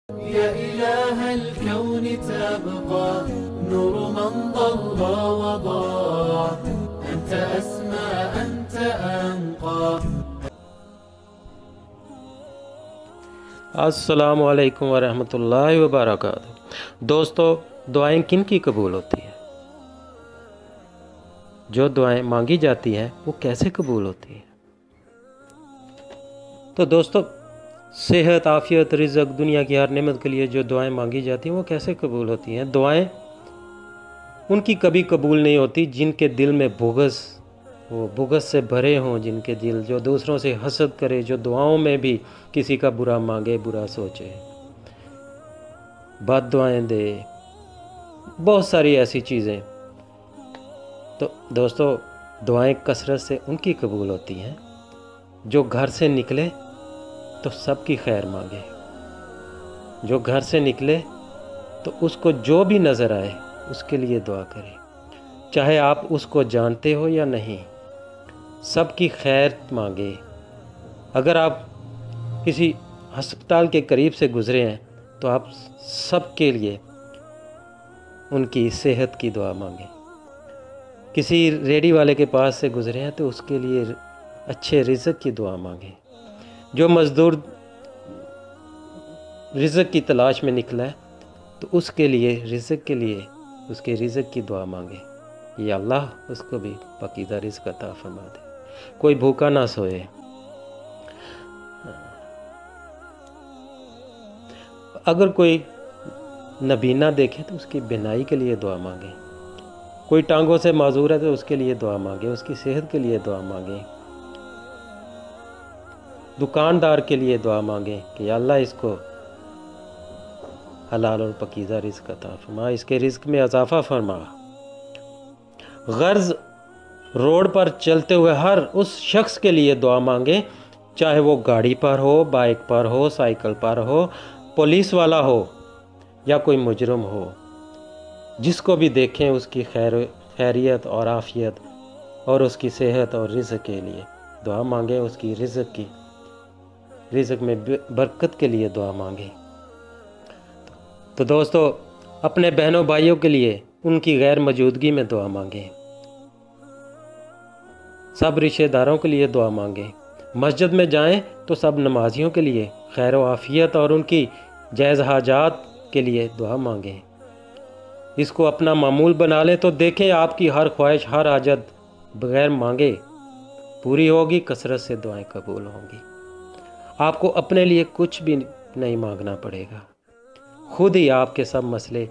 يا إله الكون تبقى نور من ضل وضاع، أنت أسمى أنت أنقى. السلام علیکم ورحمۃ اللہ وبرکاتہ۔ دوستو، دعائیں کن کی قبول ہوتی ہیں؟ جو دعائیں مانگی جاتی ہیں وہ کیسے قبول ہوتی ہیں؟ تو دوستو، صحت، عافیت، رزق، دنیا کی ہر نعمت کے لیے جو دعائیں مانگی جاتی ہیں وہ کیسے قبول ہوتی ہیں؟ دعائیں ان کی کبھی قبول نہیں ہوتی جن کے دل میں بغض سے بھرے ہوں، جن کے دل جو دوسروں سے حسد کرے، جو دعاؤں میں بھی کسی کا برا مانگے، برا سوچے، بد دعائیں دے، بہت ساری ایسی چیزیں۔ تو دوستو، دعائیں کثرت سے ان کی قبول ہوتی ہیں جو گھر سے نکلے تو سب کی خیر مانگے، جو گھر سے نکلے تو اس کو جو بھی نظر آئے اس کے لیے دعا کرے، چاہے آپ اس کو جانتے ہو یا نہیں، سب کی خیر مانگے۔ اگر آپ کسی ہسپتال کے قریب سے گزرے ہیں تو آپ سب کے لیے ان کی صحت کی دعا مانگیں۔ کسی ریڈی والے کے پاس سے گزرے ہیں تو اس کے لیے اچھے رزق کی دعا مانگیں۔ جو مزدور رزق کی تلاش میں نکلا ہے تو اس کے لیے اس کے رزق کی دعا مانگیں، یا اللہ اس کو بھی پاکیزہ رزق عطا فرما دے، کوئی بھوکا نہ سوئے۔ اگر کوئی نابینا دیکھے تو اس کی بینائی کے لیے دعا مانگیں، کوئی ٹانگوں سے معذور ہے تو اس کے لیے دعا مانگیں، اس کی صحت کے لیے دعا مانگیں، دکاندار کے لیے دعا مانگیں کہ یا اللہ اس کو حلال اور پاکیزہ رزق عطا فرما، اس کے رزق میں اضافہ فرما۔ غرض روڈ پر چلتے ہوئے ہر اس شخص کے لیے دعا مانگیں، چاہے وہ گاڑی پر ہو، بائک پر ہو، سائیکل پر ہو، پولیس والا ہو یا کوئی مجرم ہو، جس کو بھی دیکھیں اس کی خیریت اور عافیت اور اس کی صحت اور رزق کے لیے دعا مانگیں، اس کی رزق میں برکت کے لیے دعا مانگیں۔ تو دوستو، اپنے بہنوں بھائیوں کے لیے ان کی غیر موجودگی میں دعا مانگیں، سب رشتہ داروں کے لیے دعا مانگیں، مسجد میں جائیں تو سب نمازیوں کے لیے خیر و عافیت اور ان کی جائز حاجات کے لیے دعا مانگیں۔ اس کو اپنا معمول بنا لیں تو دیکھیں آپ کی ہر خواہش، ہر حاجت بغیر مانگے پوری ہوگی، کثرت سے دعائیں قبول ہوں گی۔ آپ کو اپنے لیے کچھ بھی نہیں مانگنا پڑے گا، خود ہی آپ کے سب مسئلے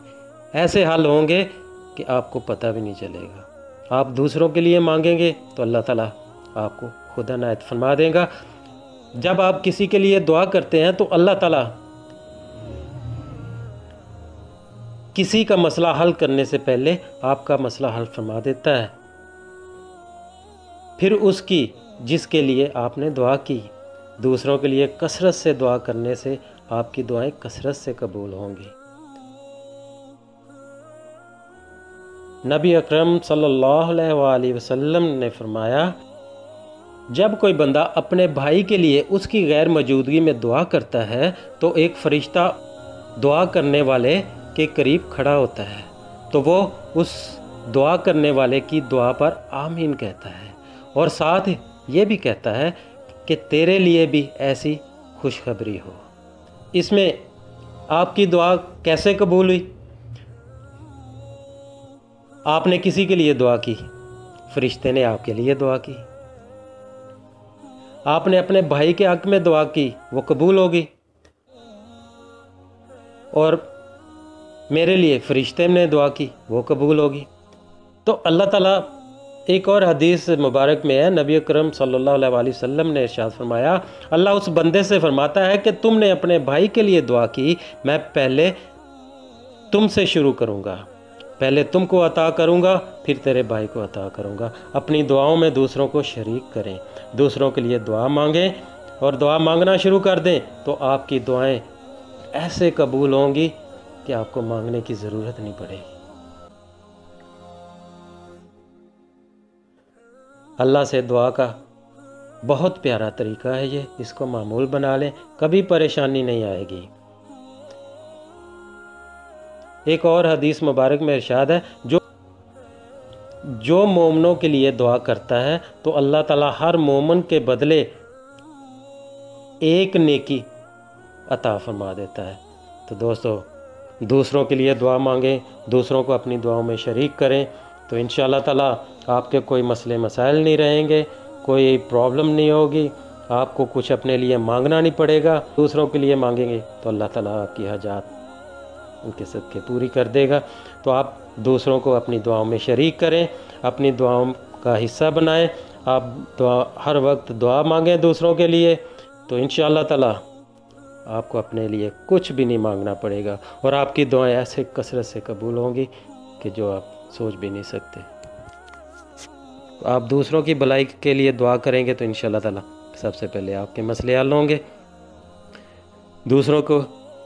ایسے حل ہوں گے کہ آپ کو پتہ بھی نہیں چلے گا۔ آپ دوسروں کے لیے مانگیں گے تو اللہ تعالیٰ آپ کو خود عنایت فرما دے گا۔ جب آپ کسی کے لیے دعا کرتے ہیں تو اللہ تعالیٰ کسی کا مسئلہ حل کرنے سے پہلے آپ کا مسئلہ حل فرما دیتا ہے، پھر جس کے لیے آپ نے دعا کی، دوسروں کے لیے کثرت سے دعا کرنے سے آپ کی دعائیں کثرت سے قبول ہوں گی۔ نبی اکرم صلی اللہ علیہ وآلہ وسلم نے فرمایا، جب کوئی بندہ اپنے بھائی کے لیے اس کی غیر موجودگی میں دعا کرتا ہے تو ایک فرشتہ دعا کرنے والے کے قریب کھڑا ہوتا ہے تو وہ اس دعا کرنے والے کی دعا پر آمین کہتا ہے، اور ساتھ یہ بھی کہتا ہے کہ تیرے لیے بھی ایسی خوشخبری ہو۔ اس میں آپ کی دعا کیسے قبول ہوئی؟ آپ نے کسی کے لیے دعا کی، فرشتے نے آپ کے لیے دعا کی۔ آپ نے اپنے بھائی کے حق میں دعا کی، وہ قبول ہوگی، اور میرے لیے فرشتے نے دعا کی، وہ قبول ہوگی۔ تو اللہ تعالیٰ ایک اور حدیث مبارک میں ہے، نبی اکرم صلی اللہ علیہ وآلہ وسلم نے ارشاد فرمایا، اللہ اس بندے سے فرماتا ہے کہ تم نے اپنے بھائی کے لیے دعا کی، میں پہلے تم سے شروع کروں گا، پہلے تم کو عطا کروں گا، پھر تیرے بھائی کو عطا کروں گا۔ اپنی دعاؤں میں دوسروں کو شریک کریں، دوسروں کے لیے دعا مانگیں اور دعا مانگنا شروع کر دیں تو آپ کی دعائیں ایسے قبول ہوں گی کہ آپ کو مانگنے کی ضرورت نہیں پڑے گی۔ اللہ سے دعا کا بہت پیارا طریقہ ہے یہ، اس کو معمول بنا لیں، کبھی پریشانی نہیں آئے گی۔ ایک اور حدیث مبارک میں ارشاد ہے جو مومنوں کے لیے دعا کرتا ہے تو اللہ تعالیٰ ہر مومن کے بدلے ایک نیکی عطا فرما دیتا ہے۔ تو دوستو دوسروں کے لیے دعا مانگیں، دوسروں کو اپنی دعاؤں میں شریک کریں، تو انشاءاللہ تعالیٰ آپ کے کوئی مسئلے مسائل نہیں رہیں گے، کوئی پرابلم نہیں ہوگی، آپ کو کچھ اپنے لیے مانگنا نہیں پڑے گا۔ دوسروں کے لیے مانگیں گے تو اللہ تعالیٰ آپ کی حاجات ان کے صدقے پوری کر دے گا۔ تو آپ دوسروں کو اپنی دعاؤں میں شریک کریں، اپنی دعاؤں کا حصہ بنائیں، آپ ہر وقت دعا مانگیں دوسروں کے لیے، تو انشاءاللہ تعالیٰ آپ کو اپنے لیے کچھ بھی نہیں مانگنا پڑے گا، اور آپ کی دعائیں ایسے کثرت سے قبول ہوں گی کہ جو آپ سوچ بھی نہیں سکتے۔ آپ دوسروں کی بھلائی کے لیے دعا کریں گے تو انشاءاللہ تعالیٰ سب سے پہلے آپ کے مسئلے حل ہوں گے۔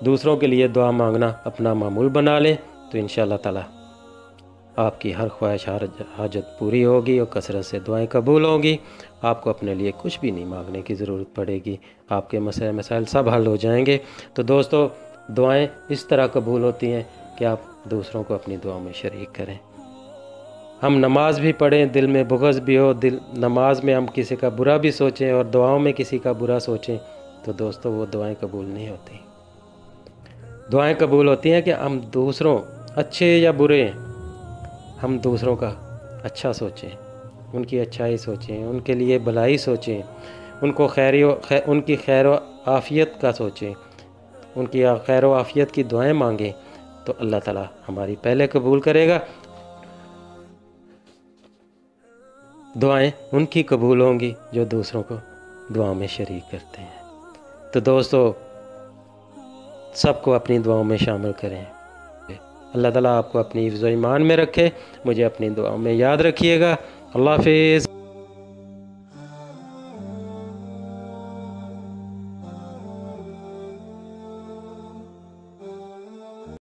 دوسروں کے لیے دعا مانگنا اپنا معمول بنا لیں تو انشاءاللہ تعالیٰ آپ کی ہر خواہش حاجت پوری ہوگی اور کثرت سے دعائیں قبول ہوں گی۔ آپ کو اپنے لیے کچھ بھی نہیں مانگنے کی ضرورت پڑے گی، آپ کے مسئلے مسائل سب حل ہو جائیں گے۔ تو دوستو دعائیں اس طرح قبول ہوتی ہیں کہ آپ دوسروں کو اپنی دعاؤں میں شریک کریں۔ ہم نماز بھی پڑھیں، دل میں بغض بھی ہو، نماز میں ہم کسی کا برا بھی سوچیں اور دعاؤں میں کسی کا برا سوچیں، تو دوستو وہ دعائیں قبول نہیں ہوتی۔ دعائیں قبول ہوتی ہیں کہ ہم دوسروں اچھے یا برے ہیں، ہم دوسروں کا اچھا سوچیں، ان کی اچھائی سوچیں، ان کے لیے بھلائی سوچیں، ان کی خیر و عافیت کا سوچیں، ان کی خیر و عافیت کی دعائیں مانگیں، تو اللہ تعالیٰ ہماری پہلے قبول کرے گا۔ دعائیں ان کی قبول ہوں گی جو دوسروں کو دعاؤں میں شریک کرتے ہیں۔ تو دوستو سب کو اپنی دعاؤں میں شامل کریں۔ اللہ تعالیٰ آپ کو اپنی حفظ و ایمان میں رکھے، مجھے اپنی دعاؤں میں یاد رکھیے گا۔ اللہ حافظ۔